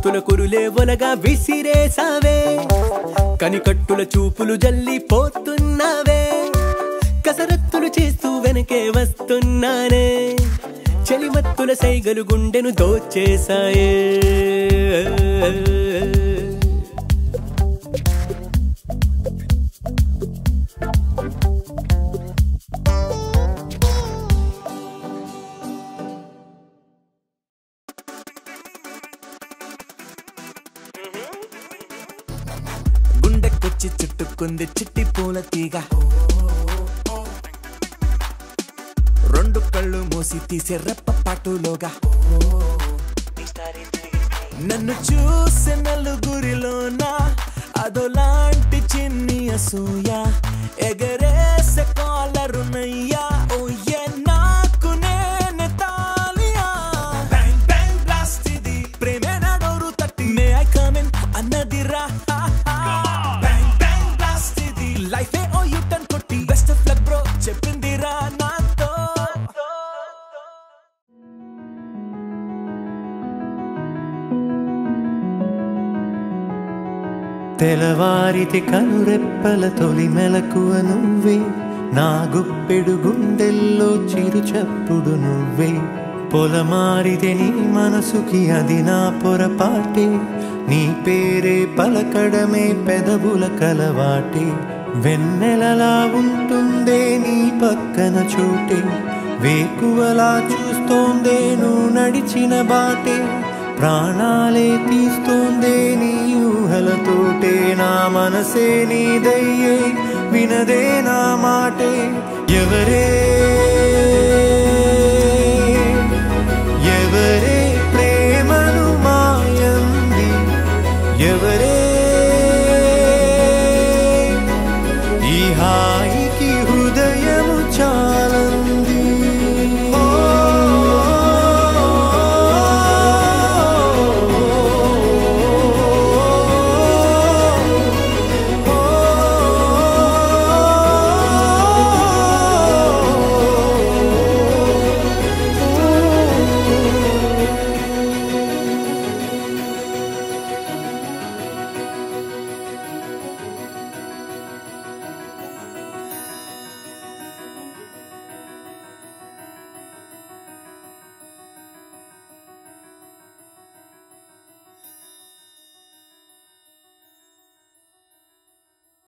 ముత్తుల కురులే ఒలగా విసిరేసావే కనికట్టుల చూపులు జల్లిపోతున్నావే కసరత్తులు చేస్తూ వెనకే వస్తున్నానే చలిమత్తుల సైగలు గుండెను దోచేసాయే గుండెకొచ్చి చుట్టుకుంది చిట్టి పూల తీగ రెండు కళ్ళు మూసి తీసే రెప్పపాటులోగా నన్ను చూసే నలుగురిలోన అదోలాంటి చిన్ని అసూయ ఎగరేసే కాలరునయ్యా ఓయే నాకు నేనే తాలియా బ్యాంగ్ బ్యాంగ్ బ్లాస్ట్ ఇది ప్రేమే నా డోరు తట్టి మే ఐ కమ్ ఇన్ అన్నదిరా బ్యాంగ్ బ్యాంగ్ బ్లాస్ట్ ఇది లైఫే ఓ యూ టర్న్ కొట్టి బెస్ట్ ఆఫ్ లక్ బ్రో చెప్పిందిరా నాతో తెలవారితే కనురెప్పల తొలి మెలకువ నువ్వే నా గుప్పెడు గుండెల్లో చిరు చప్పుడు నువ్వే పొలమారితే నీ మనసుకి అది నా పొరపాటే నీ పేరే పలకడమే పెదవుల కలవాటే వెన్నెలలా ఉంటుందే నీ పక్కన చోటే వేకువలా చూస్తోందే నువ్వు నడిచిన బాటే ప్రాణాలే తీస్తోందే నీ ఊహలతోటే నా మనసే నీదయ్యే వినదే నా మాటే ఎవరే ఎవరే ప్రేమను మాయంది ఎవరే